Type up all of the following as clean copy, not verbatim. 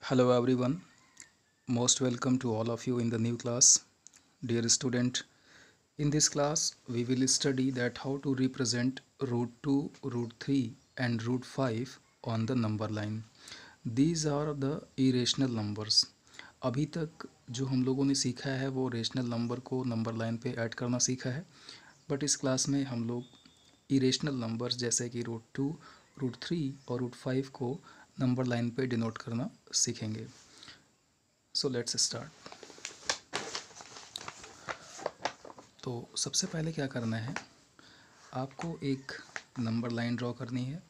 Hello everyone, most welcome to all of you in the new class. Dear student, in this class we will study that how to represent root 2, root 3 and root 5 on the number line. These are the irrational numbers. अभी तक जो हम लोगों ने सीखा है वो rational number को नंबर लाइन पे ऐड करना सीखा है, बट इस क्लास में हम लोग इरेशनल नंबर्स जैसे कि रूट 2, रूट 3 और रूट 5 को नंबर लाइन पे डिनोट करना सीखेंगे. So let's start. तो सबसे पहले क्या करना है, आपको एक नंबर लाइन ड्रॉ करनी है.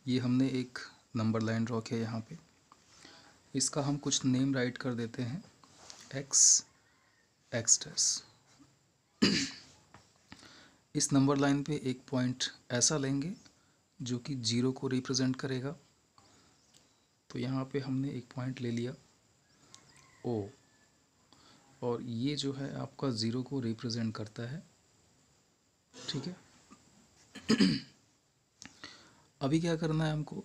ये हमने एक नंबर लाइन ड्रॉ किया यहाँ पे. इसका हम कुछ नेम राइट कर देते हैं, एक्स डैश. इस नंबर लाइन पे एक पॉइंट ऐसा लेंगे जो कि जीरो को रिप्रेजेंट करेगा. तो यहाँ पे हमने एक पॉइंट ले लिया ओ, और ये जो है आपका ज़ीरो को रिप्रेजेंट करता है. ठीक है. अभी क्या करना है हमको,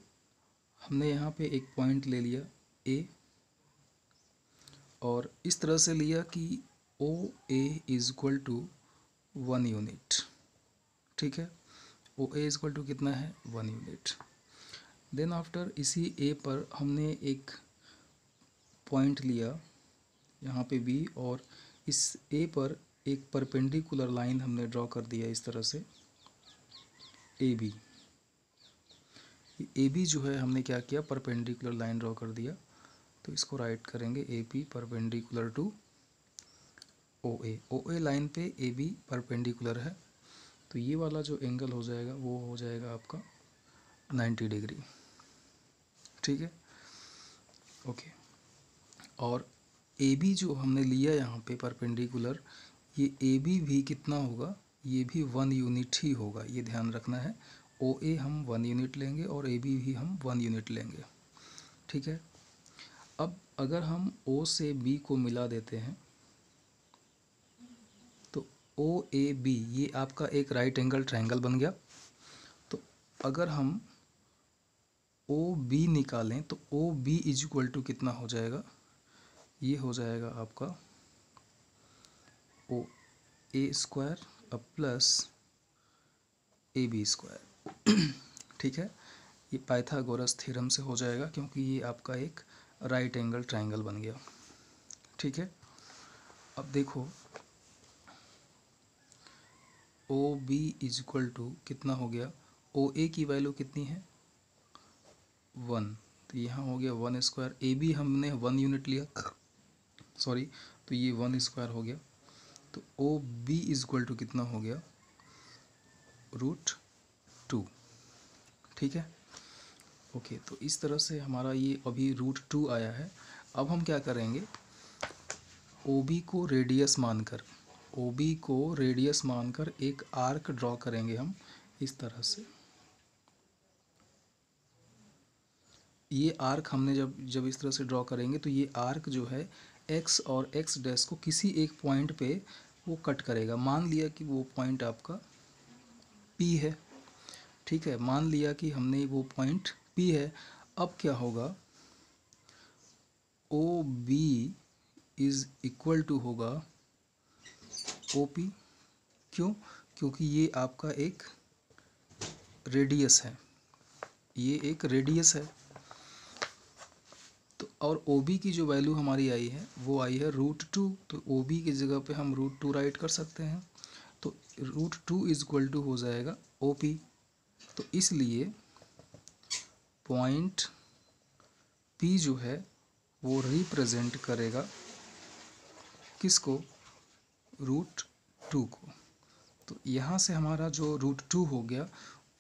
हमने यहाँ पे एक पॉइंट ले लिया ए, और इस तरह से लिया कि ओ ए इज इक्वल टू 1 यूनिट. ठीक है. ओ ए इज इक्वल टू कितना है, 1 यूनिट. देन आफ्टर इसी ए पर हमने एक पॉइंट लिया यहाँ पे बी, और इस ए पर एक परपेंडिकुलर लाइन हमने ड्रॉ कर दिया इस तरह से ए बी. ए बी जो है हमने क्या किया, परपेंडिकुलर लाइन ड्रॉ कर दिया. तो इसको राइट करेंगे A P perpendicular to O A. O A line पे ए बी परपेंडिकुलर है, तो ये वाला जो एंगल हो जाएगा वो हो जाएगा आपका 90 डिग्री. ठीक है. ओके. और ए बी जो हमने लिया यहाँ पे परपेंडिकुलर, ये ए बी भी कितना होगा, ये भी 1 यूनिट ही होगा. ये ध्यान रखना है. ओ ए हम 1 यूनिट लेंगे और ए बी भी हम 1 यूनिट लेंगे. ठीक है. अब अगर हम ओ से बी को मिला देते हैं तो ओ ए बी ये आपका एक राइट एंगल ट्रायंगल बन गया. तो अगर हम ओ बी निकालें तो O B is equal to कितना हो जाएगा, ये हो जाएगा आपका ओ ए स्क्वायर अब प्लस ए बी स्क्वायर. ठीक है. ये पाइथागोरस थ्योरम से हो जाएगा क्योंकि ये आपका एक राइट एंगल ट्रायंगल बन गया. ठीक है. अब देखो O B is equal to कितना हो गया, ओ ए की वैल्यू कितनी है 1, तो यहाँ हो गया 1 स्क्वायर. ए बी हमने 1 यूनिट लिया, सॉरी, तो ये 1 स्क्वायर हो गया. तो O B is equal to कितना हो गया, रूट 2. ठीक है. ओके. तो इस तरह से हमारा ये अभी रूट 2 आया है. अब हम क्या करेंगे, ओ बी को रेडियस मानकर, ओ बी को रेडियस मानकर एक आर्क ड्रॉ करेंगे हम इस तरह से. ये आर्क हमने जब इस तरह से ड्रॉ करेंगे तो ये आर्क जो है एक्स और एक्स डैश को किसी एक पॉइंट पे वो कट करेगा. मान लिया कि वो पॉइंट आपका पी है. ठीक है. मान लिया कि हमने वो पॉइंट पी है. अब क्या होगा, O B is equal to होगा ओ पी. क्यों, क्योंकि ये आपका एक रेडियस है, ये एक रेडियस है. तो और ओ बी की जो वैल्यू हमारी आई है वो आई है रूट 2. तो ओ बी की जगह पे हम रूट 2 राइट कर सकते हैं. तो रूट 2 इज इक्वल टू हो जाएगा ओ पी. तो इसलिए पॉइंट पी जो है वो रिप्रेजेंट करेगा किसको, रूट 2 को. तो यहाँ से हमारा जो रूट 2 हो गया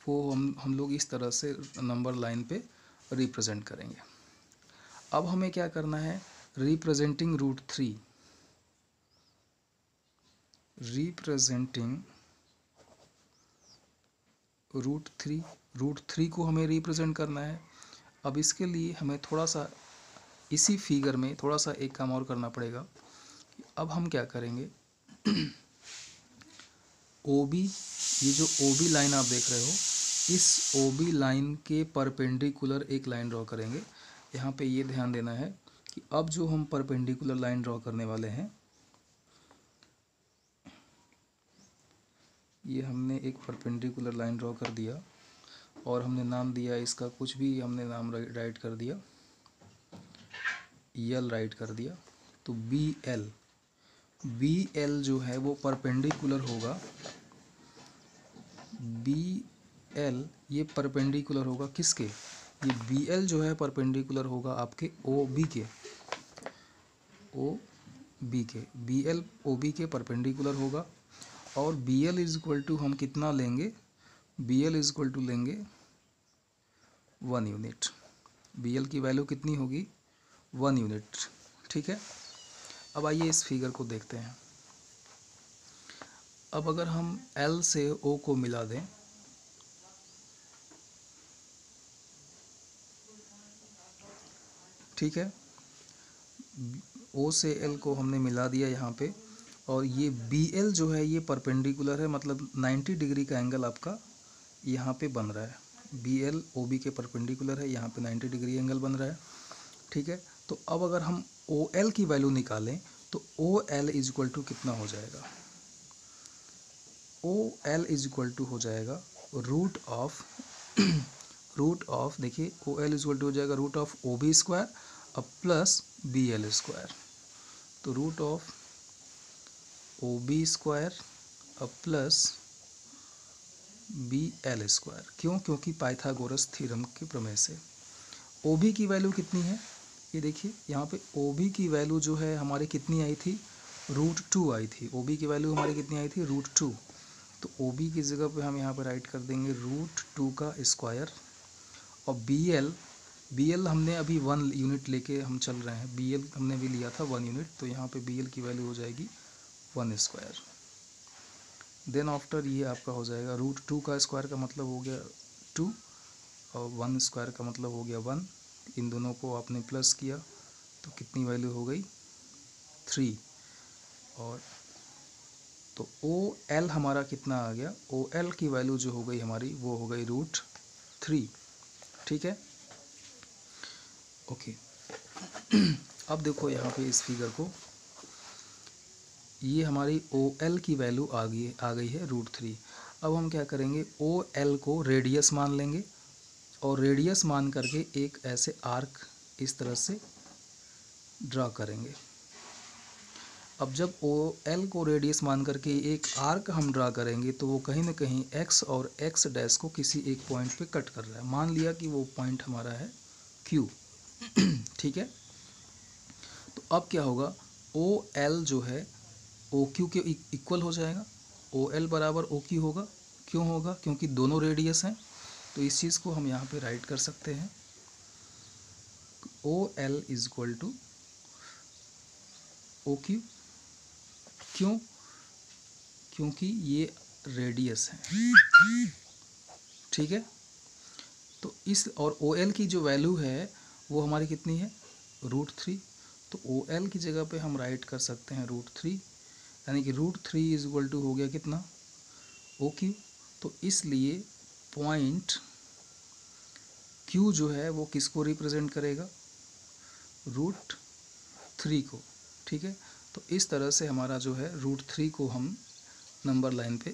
वो हम लोग इस तरह से नंबर लाइन पे रिप्रेजेंट करेंगे. अब हमें क्या करना है, रिप्रेजेंटिंग रूट 3, रिप्रेजेंटिंग रूट 3 को हमें रिप्रेजेंट करना है. अब इसके लिए हमें थोड़ा सा इसी फिगर में थोड़ा सा एक काम और करना पड़ेगा. अब हम क्या करेंगे, ओ बी, ये जो ओ बी लाइन आप देख रहे हो, इस OB लाइन के परपेंडिकुलर एक लाइन ड्रॉ करेंगे। यहाँ पे ये ध्यान देना है कि अब जो हम परपेंडिकुलर लाइन ड्रॉ करने वाले हैं, ये हमने एक परपेंडिकुलर लाइन ड्रॉ कर दिया और हमने नाम दिया इसका, कुछ भी हमने नाम राइट कर दिया, यल राइट कर दिया। तो BL जो है वो परपेंडिकुलर होगा, BL ये परपेंडिकुलर होगा किसके, ये BL जो है परपेंडिकुलर होगा आपके OB के, BL OB के परपेंडिकुलर होगा। और BL इज इक्वल टू हम कितना लेंगे, BL इज इक्वल टू लेंगे 1 यूनिट। BL की वैल्यू कितनी होगी, 1 यूनिट। ठीक है, अब आइए इस फिगर को देखते हैं। अब अगर हम L से O को मिला दें, ठीक है, O से L को हमने मिला दिया यहाँ पे, और ये BL जो है ये परपेंडिकुलर है, मतलब 90 डिग्री का एंगल आपका यहाँ पे बन रहा है। BL OB के परपेंडिकुलर है, यहाँ पे 90 डिग्री एंगल बन रहा है। ठीक है, तो अब अगर हम OL की वैल्यू निकालें तो OL इज इक्वल टू कितना हो जाएगा, OL इज इक्वल टू हो जाएगा रूट ऑफ देखिए OL इज इक्वल टू हो जाएगा रूट ऑफ OB स्क्वायर अब प्लस BL स्क्वायर। तो रूट ऑफ OB स्क्वायर अब प्लस BL स्क्वायर। क्यों, क्योंकि पाइथागोरस थ्योरम के प्रमेय से। OB की वैल्यू कितनी है, ये देखिए यहाँ पे OB की वैल्यू जो है हमारी कितनी आई थी, √2 आई थी। OB की वैल्यू हमारी कितनी आई थी, √2। तो OB की जगह पे हम यहाँ पे राइट कर देंगे √2 का स्क्वायर। और BL हमने अभी 1 यूनिट लेके हम चल रहे हैं, BL हमने भी लिया था 1 यूनिट, तो यहाँ पे BL की वैल्यू हो जाएगी 1 स्क्वायर। देन आफ्टर ये आपका हो जाएगा √2 का स्क्वायर का मतलब हो गया 2 और 1 स्क्वायर का मतलब हो गया 1। इन दोनों को आपने प्लस किया तो कितनी वैल्यू हो गई, 3। और तो OL हमारा कितना आ गया, OL की वैल्यू जो हो गई हमारी वो हो गई √3। ठीक है, ओके। अब देखो यहाँ पे इस फिगर को, ये हमारी OL की वैल्यू आ गई है √3। अब हम क्या करेंगे, OL को रेडियस मान लेंगे और रेडियस मान करके एक ऐसे आर्क इस तरह से ड्रा करेंगे। अब जब OL को रेडियस मान करके एक आर्क हम ड्रा करेंगे तो वो कहीं ना कहीं X और X डैश को किसी एक पॉइंट पे कट कर रहा है। मान लिया कि वो पॉइंट हमारा है Q। ठीक है, तो अब क्या होगा, OL जो है OQ के इक्वल हो जाएगा। OL बराबर OQ होगा। क्यों होगा, क्योंकि दोनों रेडियस हैं। तो इस चीज़ को हम यहाँ पे राइट कर सकते हैं, OL is equal to OQ। क्यों, क्योंकि ये रेडियस है। ठीक है, तो इस और OL की जो वैल्यू है वो हमारी कितनी है, √3। तो OL की जगह पे हम राइट कर सकते हैं √3, यानी कि √3 इज इक्वल टू हो गया कितना, OQ। तो इसलिए पॉइंट Q जो है वो किसको रिप्रेजेंट करेगा, √3 को। ठीक है, तो इस तरह से हमारा जो है √3 को हम नंबर लाइन पे